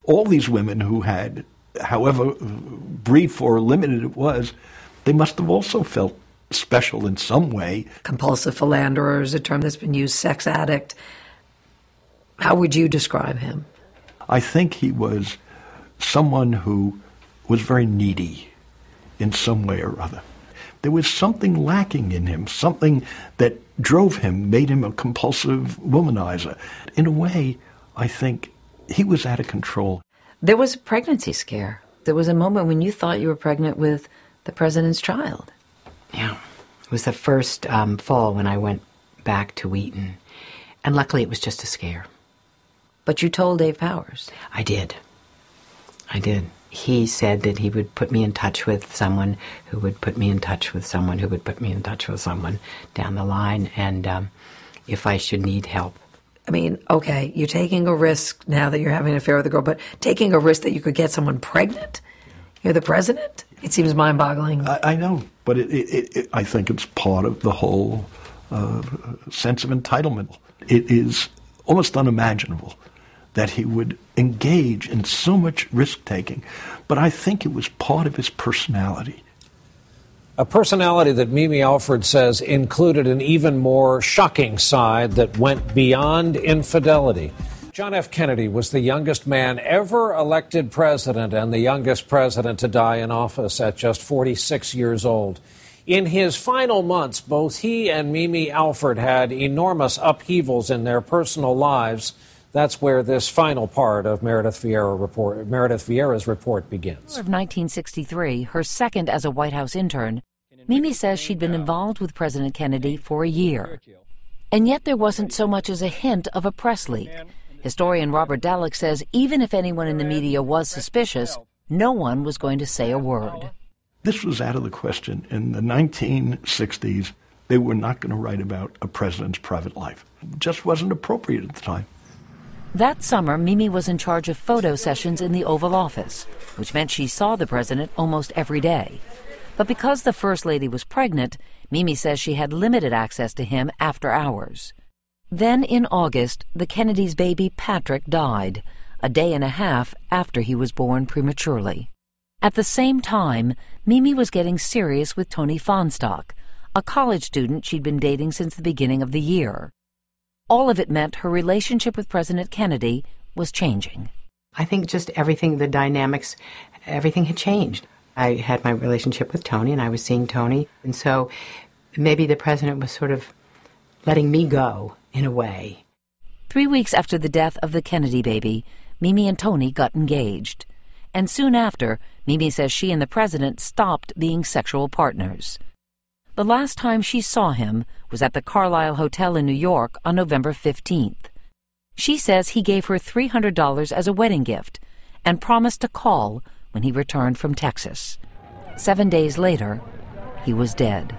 All these women who had, however brief or limited it was, they must have also felt special in some way. Compulsive philanderer is a term that's been used, sex addict. How would you describe him? I think he was someone who was very needy in some way or other. There was something lacking in him, something that drove him, made him a compulsive womanizer. In a way, I think he was out of control. There was a pregnancy scare. There was a moment when you thought you were pregnant with the president's child. Yeah. It was the first fall when I went back to Wheaton. And luckily it was just a scare. But you told Dave Powers. I did. He said that he would put me in touch with someone who would put me in touch with someone who would put me in touch with someone down the line, and if I should need help. I mean, okay, you're taking a risk now that you're having an affair with a girl, but taking a risk that you could get someone pregnant? You're the president? It seems mind-boggling. I know, but I think it's part of the whole sense of entitlement. It is almost unimaginable that he would engage in so much risk-taking, but I think it was part of his personality. A personality that Mimi Alford says included an even more shocking side that went beyond infidelity. John F. Kennedy was the youngest man ever elected president and the youngest president to die in office at just 46 years old. In his final months, both he and Mimi Alford had enormous upheavals in their personal lives. That's where this final part of Meredith Vieira's report begins. Of 1963, her second as a White House intern, Mimi says she'd been involved with President Kennedy for a year. And yet there wasn't so much as a hint of a press leak. Historian Robert Dallek says even if anyone in the media was suspicious, no one was going to say a word. This was out of the question. In the 1960s, they were not going to write about a president's private life. It just wasn't appropriate at the time. That summer, Mimi was in charge of photo sessions in the Oval Office, which meant she saw the president almost every day. But because the First Lady was pregnant, Mimi says she had limited access to him after hours. Then in August, the Kennedys' baby Patrick died, a day and a half after he was born prematurely. At the same time, Mimi was getting serious with Tony Fahnestock, a college student she'd been dating since the beginning of the year. All of it meant her relationship with President Kennedy was changing. I think just everything, the dynamics, everything had changed. I had my relationship with Tony, and I was seeing Tony, and so maybe the president was sort of letting me go, in a way. 3 weeks after the death of the Kennedy baby, Mimi and Tony got engaged. And soon after, Mimi says she and the president stopped being sexual partners. The last time she saw him was at the Carlisle Hotel in New York on November 15th. She says he gave her $300 as a wedding gift and promised to call when he returned from Texas. 7 days later, he was dead.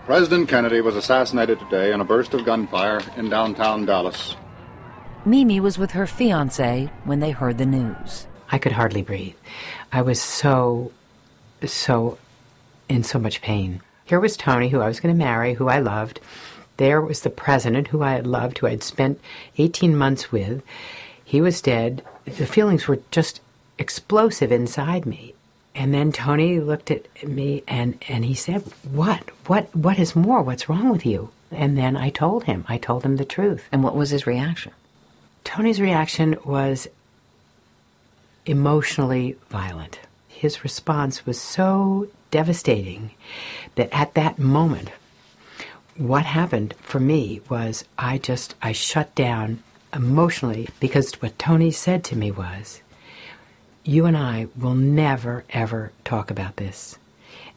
President Kennedy was assassinated today in a burst of gunfire in downtown Dallas. Mimi was with her fiancé when they heard the news. I could hardly breathe. I was so in so much pain. Here was Tony, who I was going to marry, who I loved. There was the president, who I had loved, who I had spent 18 months with. He was dead. The feelings were just explosive inside me. And then Tony looked at me and he said, What is more? What's wrong with you? And then I told him the truth. And what was his reaction? Tony's reaction was emotionally violent. His response was so devastating that at that moment, what happened for me was I shut down emotionally, because what Tony said to me was, you and I will never, ever talk about this,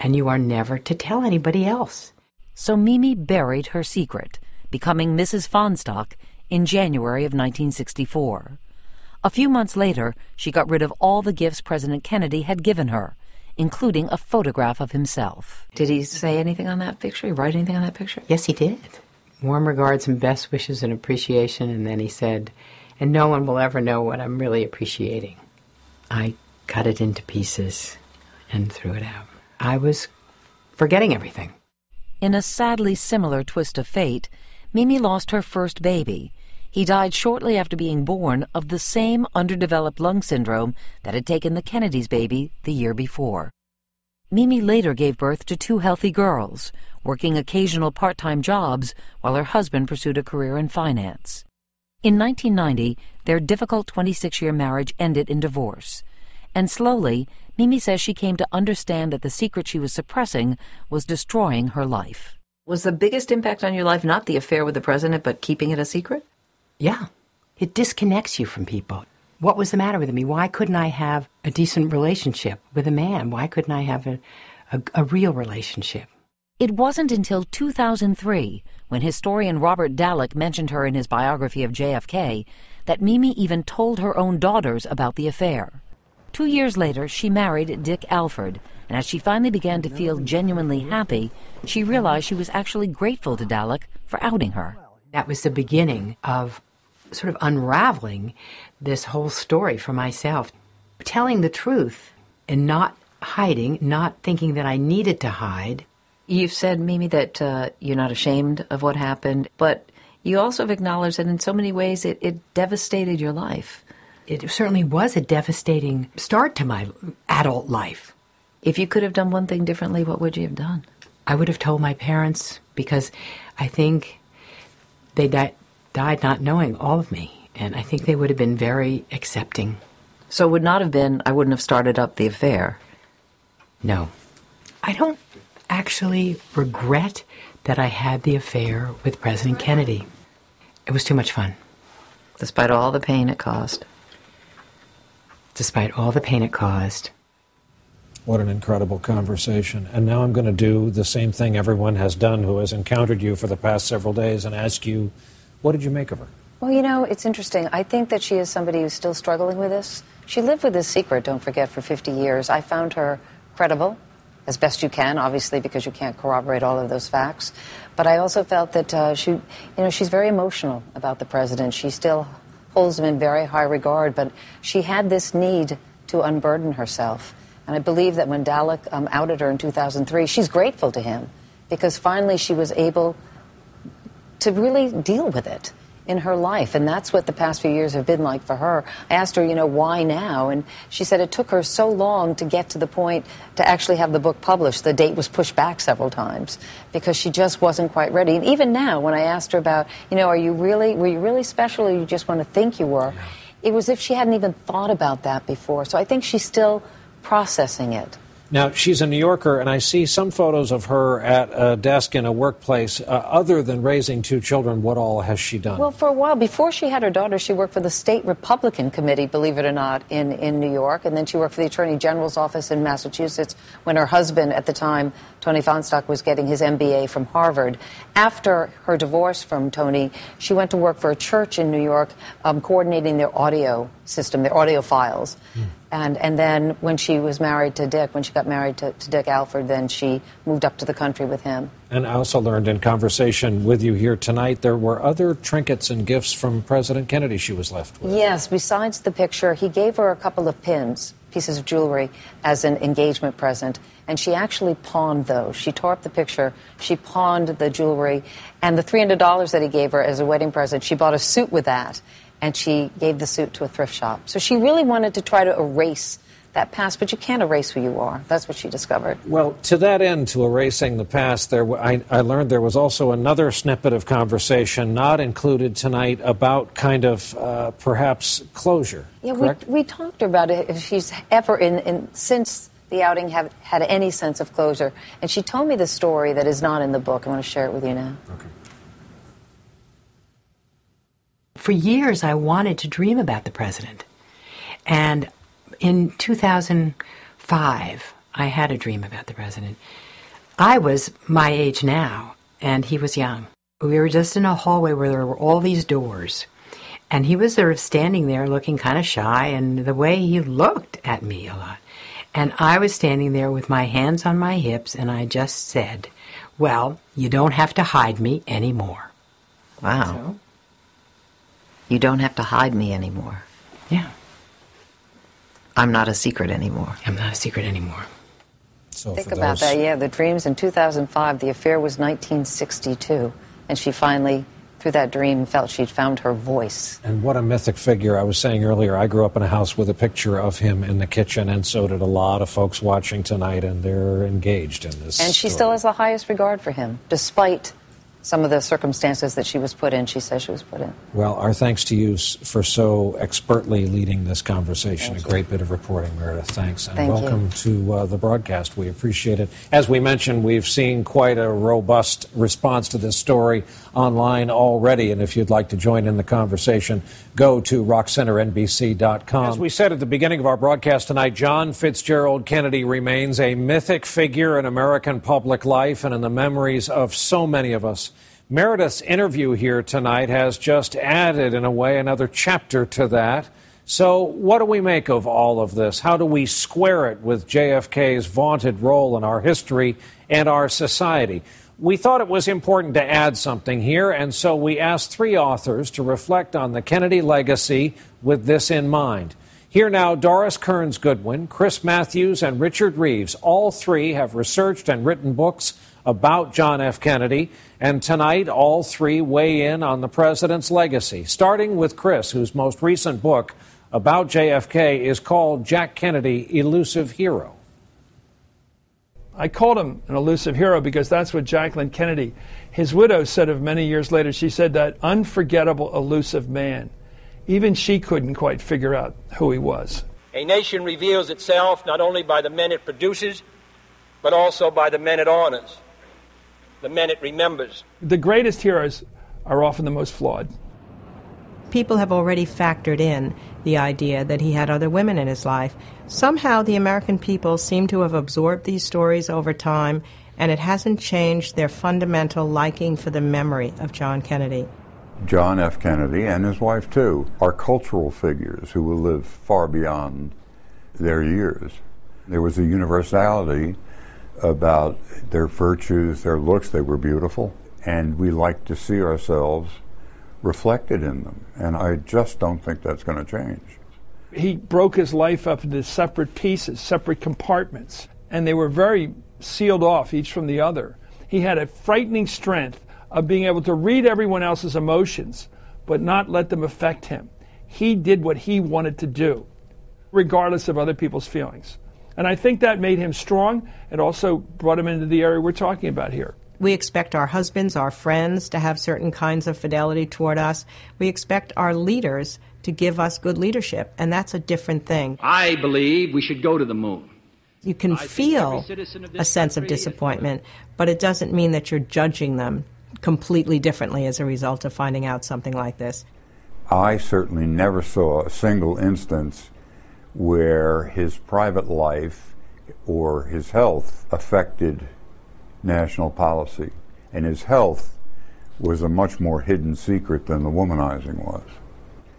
and you are never to tell anybody else. So Mimi buried her secret, becoming Mrs. Fahnestock in January of 1964. A few months later, she got rid of all the gifts President Kennedy had given her, including a photograph of himself. Did he say anything on that picture? He write anything on that picture? Yes, he did. Warm regards and best wishes and appreciation, and then he said, and no one will ever know what I'm really appreciating. I cut it into pieces and threw it out. I was forgetting everything. In a sadly similar twist of fate, Mimi lost her first baby. He died shortly after being born of the same underdeveloped lung syndrome that had taken the Kennedys' baby the year before. Mimi later gave birth to 2 healthy girls, working occasional part-time jobs while her husband pursued a career in finance. In 1990, their difficult 26-year marriage ended in divorce. And slowly, Mimi says she came to understand that the secret she was suppressing was destroying her life. Was the biggest impact on your life not the affair with the president, but keeping it a secret? Yeah. It disconnects you from people. What was the matter with me? Why couldn't I have a decent relationship with a man? Why couldn't I have a real relationship? It wasn't until 2003, when historian Robert Dallek mentioned her in his biography of JFK, that Mimi even told her own daughters about the affair. 2 years later, she married Dick Alford, and as she finally began to feel genuinely happy, she realized she was actually grateful to Dallek for outing her. That was the beginning of sort of unraveling this whole story for myself. Telling the truth and not hiding, not thinking that I needed to hide. You've said, Mimi, that you're not ashamed of what happened, but you also have acknowledged that in so many ways it devastated your life. It certainly was a devastating start to my adult life. If you could have done one thing differently, what would you have done? I would have told my parents, because I think they died not knowing all of me, and I think they would have been very accepting. So it would not have been, I wouldn't have started up the affair. No. I don't actually regret that I had the affair with President Kennedy. It was too much fun. Despite all the pain it caused. Despite all the pain it caused. What an incredible conversation. And now I'm going to do the same thing everyone has done who has encountered you for the past several days and ask you, what did you make of her? Well, you know, it's interesting. I think that she is somebody who's still struggling with this. She lived with this secret, don't forget, for 50 years. I found her credible, as best you can, obviously, because you can't corroborate all of those facts. But I also felt that she's very emotional about the president. She still holds him in very high regard, but she had this need to unburden herself. And I believe that when Dallek outed her in 2003, she's grateful to him because finally she was able to really deal with it in her life. And that's what the past few years have been like for her. I asked her, why now? And she said it took her so long to get to the point to actually have the book published. The date was pushed back several times because she just wasn't quite ready. And even now, when I asked her about, were you really special or you just want to think you were? It was as if she hadn't even thought about that before. So I think she's still processing it. Now, she's a New Yorker, and I see some photos of her at a desk in a workplace. Other than raising 2 children, what all has she done? Well, for a while, before she had her daughter, she worked for the state Republican committee, believe it or not, in New York. And then she worked for the Attorney General's office in Massachusetts when her husband at the time, Tony Feinstock, was getting his MBA from Harvard. After her divorce from Tony, she went to work for a church in New York, coordinating their audio system, their audio files. And then when she was married to Dick, when she got married to Dick Alford, then she moved up to the country with him. And I also learned in conversation with you here tonight there were other trinkets and gifts from President Kennedy she was left with. Yes, besides the picture, he gave her a couple of pieces of jewelry as an engagement present, and she actually pawned those. She tore up the picture, she pawned the jewelry, and the $300 that he gave her as a wedding present, she bought a suit with that. And she gave the suit to a thrift shop. So she really wanted to try to erase that past, but you can't erase who you are. That's what she discovered. Well, to that end, to erasing the past, I learned there was also another snippet of conversation not included tonight about kind of perhaps closure. Yeah, we talked about it, if she's ever, since the outing, had any sense of closure. And she told me the story that is not in the book. I want to share it with you now. Okay. For years, I wanted to dream about the president. And in 2005, I had a dream about the president. I was my age now, and he was young. We were just in a hallway where there were all these doors. And he was sort of standing there looking kind of shy, and the way he looked at me a lot. And I was standing there with my hands on my hips, and I just said, well, you don't have to hide me anymore. Wow. So, you don't have to hide me anymore. Yeah. I'm not a secret anymore. I'm not a secret anymore. So Think about that, yeah. The dreams in 2005, the affair was 1962. And she finally, through that dream, felt she'd found her voice. And what a mythic figure. I was saying earlier, I grew up in a house with a picture of him in the kitchen, and so did a lot of folks watching tonight, and they're engaged in this And she story. still has the highest regard for him, despite some of the circumstances that she was put in, she says she was put in. Well, our thanks to you for so expertly leading this conversation. A great bit of reporting, Meredith. Thanks. And welcome to the broadcast. We appreciate it. As we mentioned, we've seen quite a robust response to this story online already. And if you'd like to join in the conversation, go to rockcenternbc.com. As we said at the beginning of our broadcast tonight, John Fitzgerald Kennedy remains a mythic figure in American public life and in the memories of so many of us. Meredith's interview here tonight has just added, in a way, another chapter to that. So what do we make of all of this? How do we square it with JFK's vaunted role in our history and our society? We thought it was important to add something here, and so we asked three authors to reflect on the Kennedy legacy with this in mind. Here now, Doris Kearns Goodwin, Chris Matthews, and Richard Reeves. All three have researched and written books about John F. Kennedy, and tonight all three weigh in on the president's legacy, starting with Chris, whose most recent book about JFK is called Jack Kennedy, Elusive Hero. I called him an elusive hero because that's what Jacqueline Kennedy, his widow, said of many years later. She said that unforgettable, elusive man. Even she couldn't quite figure out who he was. A nation reveals itself not only by the men it produces, but also by the men it honors, the men it remembers. The greatest heroes are often the most flawed. People have already factored in the idea that he had other women in his life. Somehow the American people seem to have absorbed these stories over time, and it hasn't changed their fundamental liking for the memory of John Kennedy. John F. Kennedy and his wife, too, are cultural figures who will live far beyond their years. There was a universality about their virtues, their looks. They were beautiful, and we like to see ourselves reflected in them, and I just don't think that's going to change. He broke his life up into separate pieces, separate compartments, and they were very sealed off, each from the other. He had a frightening strength of being able to read everyone else's emotions, but not let them affect him. He did what he wanted to do, regardless of other people's feelings. And I think that made him strong. It also brought him into the area we're talking about here. We expect our husbands, our friends, to have certain kinds of fidelity toward us. We expect our leaders to give us good leadership, and that's a different thing. I believe we should go to the moon. You can feel a sense of disappointment, but it doesn't mean that you're judging them completely differently as a result of finding out something like this. I certainly never saw a single instance where his private life or his health affected national policy. And his health was a much more hidden secret than the womanizing was.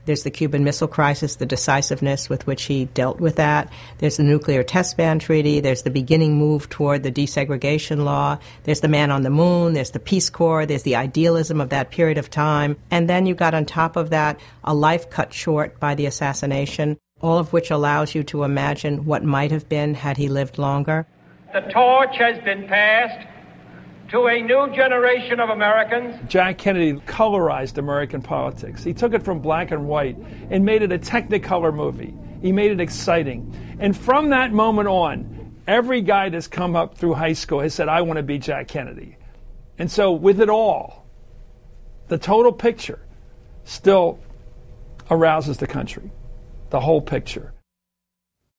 There's the Cuban Missile Crisis, the decisiveness with which he dealt with that. There's the Nuclear Test Ban Treaty. There's the beginning move toward the desegregation law. There's the Man on the Moon. There's the Peace Corps. There's the idealism of that period of time. And then you got on top of that a life cut short by the assassination, all of which allows you to imagine what might have been had he lived longer. The torch has been passed to a new generation of Americans. Jack Kennedy colorized American politics. He took it from black and white and made it a Technicolor movie. He made it exciting. And from that moment on, every guy that's come up through high school has said, I want to be Jack Kennedy. And so with it all, the total picture still arouses the country, the whole picture.